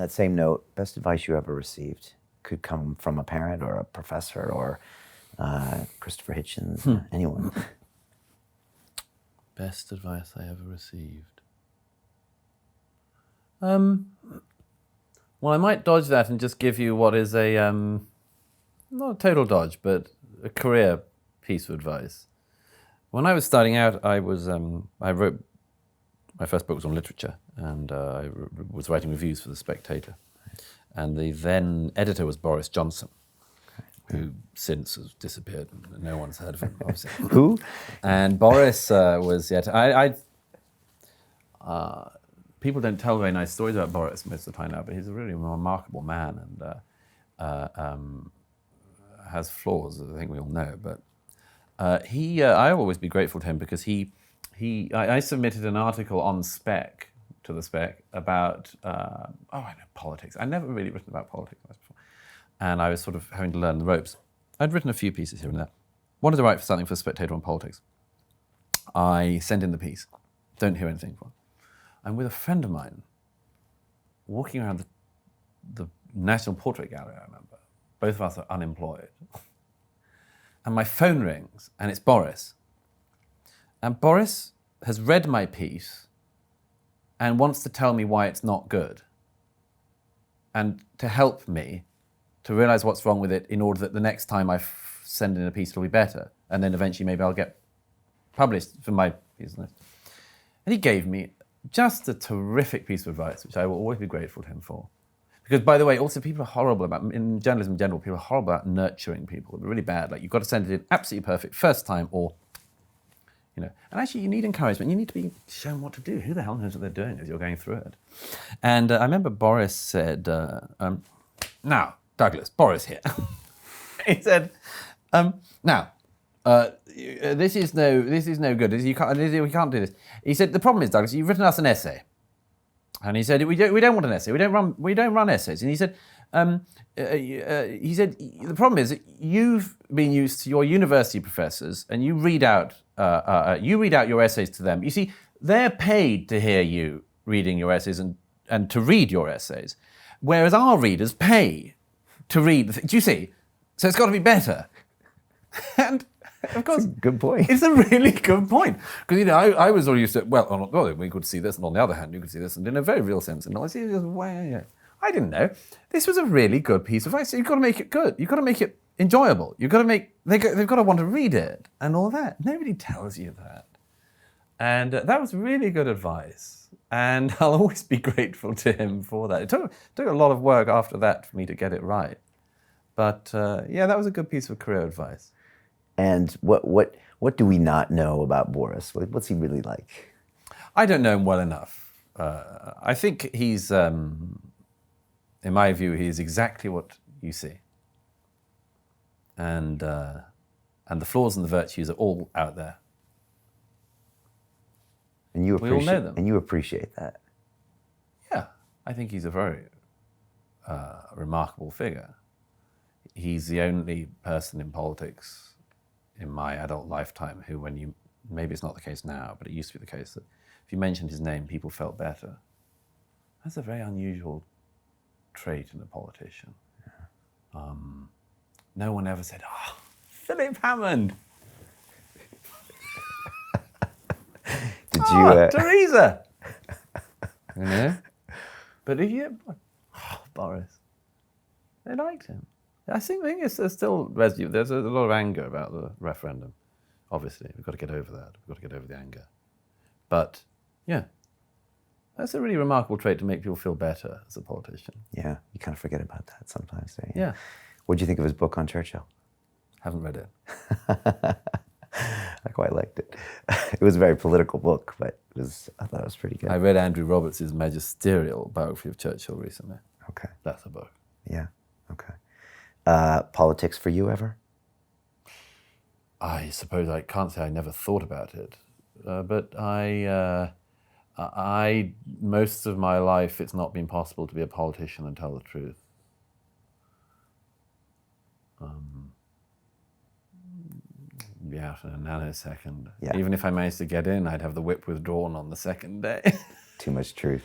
that same note, best advice you ever received? Could come from a parent or a professor or Christopher Hitchens, anyone. Best advice I ever received. Well, I might dodge that and just give you what is a, not a total dodge, but a career piece of advice. When I was starting out, I wrote, my first book was on literature, and I was writing reviews for the Spectator. And the then editor was Boris Johnson, who since has disappeared. No one's heard of him, obviously. Who? And Boris was, people don't tell very nice stories about Boris most of the time now, but he's a really remarkable man and has flaws, I think we all know. But I'll always be grateful to him because I submitted an article on Spec to the Spec about, politics. I'd never really written about politics before. And I was sort of having to learn the ropes. I'd written a few pieces here and there. Wanted to write for something for Spectator on politics. I sent in the piece. Don't hear anything from it. I'm with a friend of mine walking around the National Portrait Gallery, I remember. Both of us are unemployed. And my phone rings, and it's Boris. And Boris has read my piece and wants to tell me why it's not good. And to help me to realize what's wrong with it in order that the next time I send in a piece, it'll be better. And then eventually maybe I'll get published for my piece. And he gave me just a terrific piece of advice, which I will always be grateful to him for. Because, by the way, also people are horrible about, in journalism in general, people are horrible about nurturing people. They're really bad. Like, you've got to send it in absolutely perfect first time or, and actually you need encouragement. You need to be shown what to do. Who the hell knows what they're doing as you're going through it? And I remember Boris said, now, Douglas, Boris here. He said, this is no good. We can't do this. He said, the problem is, Douglas, you've written us an essay. And he said, we don't want an essay. We don't run essays. And he said, the problem is that you've been used to your university professors, and you read out your essays to them. You see, they're paid to hear you reading your essays and to read your essays, whereas our readers pay to read. Do you see? So it's got to be better. And of course, good point. It's a really good point. Because, I was all used to, we could see this, and on the other hand, you could see this, and in a very real sense. And I see this, I didn't know. This was a really good piece of advice. So you've got to make it good. You've got to make it enjoyable. You've got to they've got to want to read it and all that. Nobody tells you that. And that was really good advice. And I'll always be grateful to him for that. It took a lot of work after that for me to get it right. But that was a good piece of career advice. And what do we not know about Boris? What's he really like? I don't know him well enough. I think he's, in my view, he is exactly what you see. And the flaws and the virtues are all out there. And you appreciate, we all know them. And you appreciate that. Yeah, I think he's a very remarkable figure. He's the only person in politics in my adult lifetime who, maybe it's not the case now, but it used to be the case that if you mentioned his name, people felt better. That's a very unusual trait in a politician. Yeah. No one ever said, Philip Hammond. Did you? Teresa. But Boris. They liked him. I think there's still residue. There's a lot of anger about the referendum. Obviously, we've got to get over that. We've got to get over the anger. But, that's a really remarkable trait to make people feel better as a politician. Yeah, you kind of forget about that sometimes, don't you? Yeah. What did you think of his book on Churchill? Haven't read it. I quite liked it. It was a very political book, but I thought it was pretty good. I read Andrew Roberts' magisterial biography of Churchill recently. Okay. That's a book. Yeah, okay. Politics for you ever? I suppose I can't say I never thought about it, but most of my life, it's not been possible to be a politician and tell the truth. Be out in a nanosecond. Yeah. Even if I managed to get in, I'd have the whip withdrawn on the second day. Too much truth.